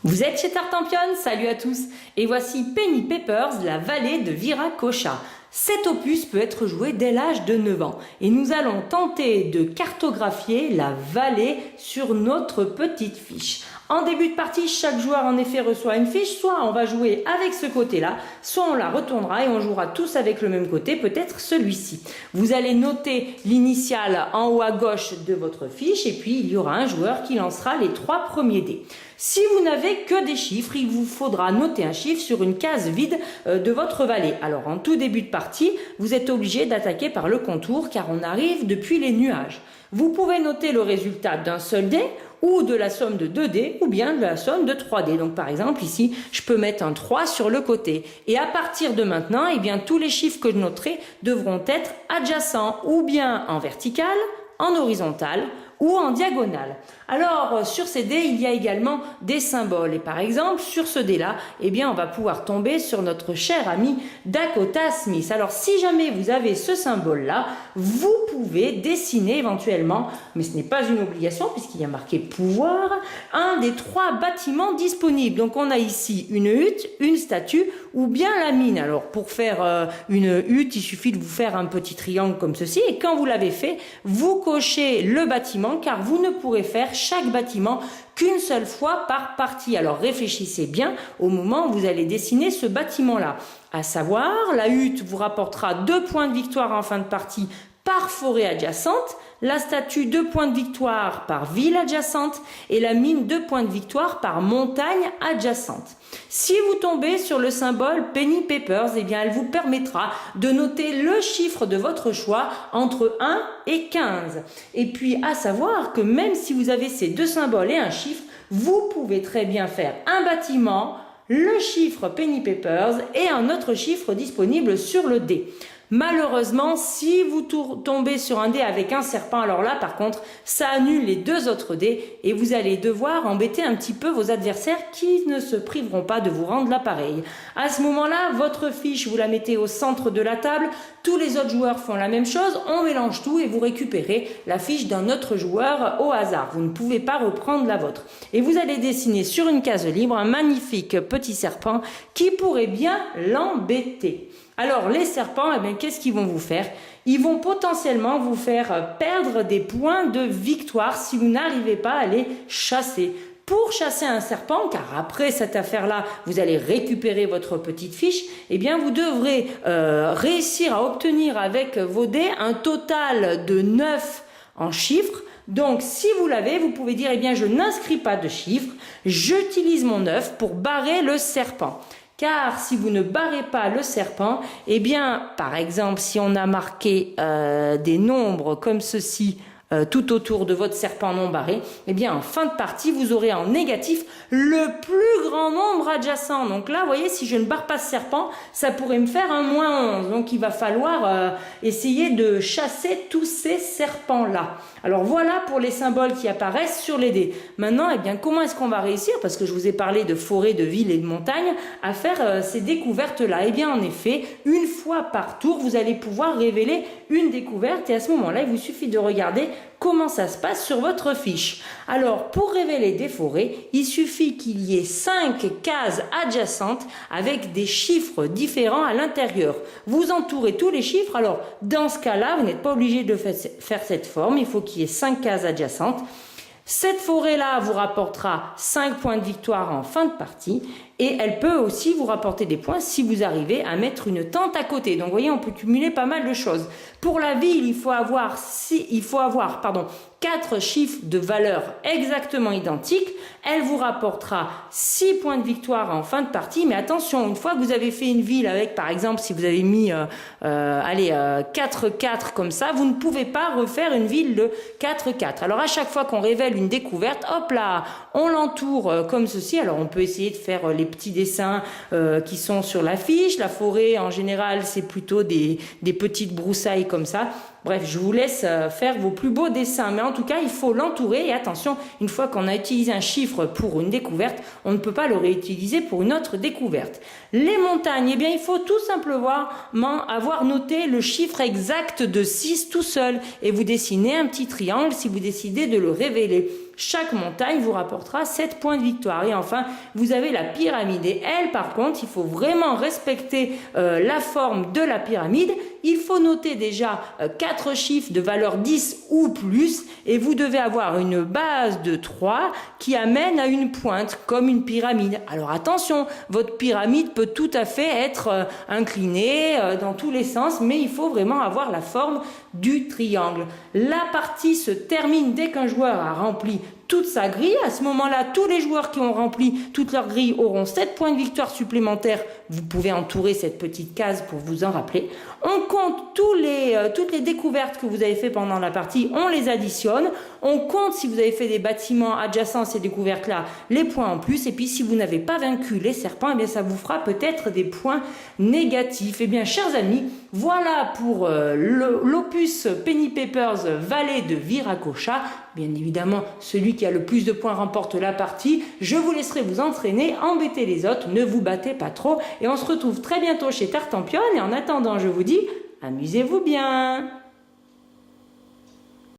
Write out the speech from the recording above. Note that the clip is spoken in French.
Vous êtes chez Tartampion, salut à tous. Et voici Penny Papers, la vallée de Viracocha. Cet opus peut être joué dès l'âge de 9 ans et nous allons tenter de cartographier la vallée sur notre petite fiche. En début de partie, chaque joueur en effet reçoit une fiche, soit on va jouer avec ce côté-là, soit on la retournera et on jouera tous avec le même côté, peut-être celui-ci. Vous allez noter l'initiale en haut à gauche de votre fiche et puis il y aura un joueur qui lancera les 3 premiers dés. Si vous n'avez que des chiffres, il vous faudra noter un chiffre sur une case vide de votre vallée. Alors en tout début de partie, vous êtes obligé d'attaquer par le contour car on arrive depuis les nuages. Vous pouvez noter le résultat d'un seul dé ou de la somme de 2 dés ou bien de la somme de 3 dés. Donc par exemple ici, je peux mettre un 3 sur le côté. Et à partir de maintenant, eh bien, tous les chiffres que je noterai devront être adjacents ou bien en vertical, en horizontal ou en diagonale. Alors sur ces dés, il y a également des symboles et par exemple sur ce dé là, eh bien on va pouvoir tomber sur notre cher ami Dakota Smith. Alors si jamais vous avez ce symbole là, vous pouvez dessiner éventuellement, mais ce n'est pas une obligation puisqu'il y a marqué pouvoir, un des 3 bâtiments disponibles. Donc on a ici une hutte, une statue ou bien la mine. Alors pour faire une hutte, il suffit de vous faire un petit triangle comme ceci et quand vous l'avez fait, vous cochez le bâtiment car vous ne pourrez faire chaque bâtiment qu'une seule fois par partie. Alors réfléchissez bien au moment où vous allez dessiner ce bâtiment-là. À savoir, la hutte vous rapportera 2 points de victoire en fin de partie par forêt adjacente, la statue 2 points de victoire par ville adjacente et la mine 2 points de victoire par montagne adjacente. Si vous tombez sur le symbole Penny Papers, eh bien elle vous permettra de noter le chiffre de votre choix entre 1 et 15. Et puis à savoir que même si vous avez ces 2 symboles et un chiffre, vous pouvez très bien faire un bâtiment, le chiffre Penny Papers et un autre chiffre disponible sur le dé. Malheureusement, si vous tombez sur un dé avec un serpent, alors là par contre, ça annule les 2 autres dés et vous allez devoir embêter un petit peu vos adversaires qui ne se priveront pas de vous rendre l'appareil. À ce moment-là, votre fiche, vous la mettez au centre de la table, tous les autres joueurs font la même chose, on mélange tout et vous récupérez la fiche d'un autre joueur au hasard. Vous ne pouvez pas reprendre la vôtre. Et vous allez dessiner sur une case libre un magnifique petit serpent qui pourrait bien l'embêter. Alors les serpents, eh bien, qu'est-ce qu'ils vont vous faire? Ils vont potentiellement vous faire perdre des points de victoire si vous n'arrivez pas à les chasser. Pour chasser un serpent, car après cette affaire-là, vous allez récupérer votre petite fiche, eh bien vous devrez réussir à obtenir avec vos dés un total de 9 en chiffres. Donc si vous l'avez, vous pouvez dire, eh bien je n'inscris pas de chiffres, j'utilise mon 9 pour barrer le serpent. Car si vous ne barrez pas le serpent, eh bien, par exemple, si on a marqué des nombres comme ceci tout autour de votre serpent non barré, eh bien, en fin de partie, vous aurez en négatif le plus grand nombre adjacent. Donc là, vous voyez, si je ne barre pas ce serpent, ça pourrait me faire un -11. Donc, il va falloir essayer de chasser tous ces serpents-là. Alors, voilà pour les symboles qui apparaissent sur les dés. Maintenant, eh bien, comment est-ce qu'on va réussir, parce que je vous ai parlé de forêt, de ville et de montagne, à faire ces découvertes-là? Eh bien, en effet, une fois par tour, vous allez pouvoir révéler une découverte et à ce moment-là, il vous suffit de regarder comment ça se passe sur votre fiche. Alors, pour révéler des forêts, il suffit qu'il y ait 5 cases adjacentes avec des chiffres différents à l'intérieur. Vous entourez tous les chiffres. Alors, dans ce cas-là, vous n'êtes pas obligé de faire cette forme. Il faut qu'il y ait 5 cases adjacentes. Cette forêt-là vous rapportera 5 points de victoire en fin de partie et elle peut aussi vous rapporter des points si vous arrivez à mettre une tente à côté. Donc vous voyez, on peut cumuler pas mal de choses. Pour la ville, il faut avoir 4 chiffres de valeur exactement identiques. Elle vous rapportera 6 points de victoire en fin de partie. Mais attention, une fois que vous avez fait une ville avec, par exemple, si vous avez mis 4-4 comme ça, vous ne pouvez pas refaire une ville de 4-4. Alors à chaque fois qu'on révèle une découverte, hop là, on l'entoure comme ceci. Alors on peut essayer de faire les petits dessins qui sont sur la fiche. La forêt, en général, c'est plutôt des petites broussailles comme ça. Bref, je vous laisse faire vos plus beaux dessins. Mais en tout cas, il faut l'entourer. Et attention, une fois qu'on a utilisé un chiffre pour une découverte, on ne peut pas le réutiliser pour une autre découverte. Les montagnes, eh bien, il faut tout simplement avoir noté le chiffre exact de 6 tout seul. Et vous dessinez un petit triangle si vous décidez de le révéler. Chaque montagne vous rapportera 7 points de victoire. Et enfin, vous avez la pyramide. Et elle, par contre, il faut vraiment respecter la forme de la pyramide. Il faut noter déjà 4 chiffres de valeur 10 ou plus. Et vous devez avoir une base de 3 qui amène à une pointe, comme une pyramide. Alors attention, votre pyramide peut tout à fait être inclinée dans tous les sens, mais il faut vraiment avoir la forme du triangle. La partie se termine dès qu'un joueur a rempli toute sa grille. À ce moment-là, tous les joueurs qui ont rempli toute leur grille auront 7 points de victoire supplémentaires. Vous pouvez entourer cette petite case pour vous en rappeler. On compte toutes les découvertes que vous avez fait pendant la partie, on les additionne. On compte si vous avez fait des bâtiments adjacents à ces découvertes-là, les points en plus. Et puis si vous n'avez pas vaincu les serpents, eh bien ça vous fera peut-être des points négatifs. Eh bien, chers amis, voilà pour l'opus Penny Papers Vallée de Viracocha. Bien évidemment, celui qui a le plus de points remporte la partie. Je vous laisserai vous entraîner, embêter les autres, ne vous battez pas trop. Et on se retrouve très bientôt chez Tartampion. Et en attendant, je vous dis, amusez-vous bien.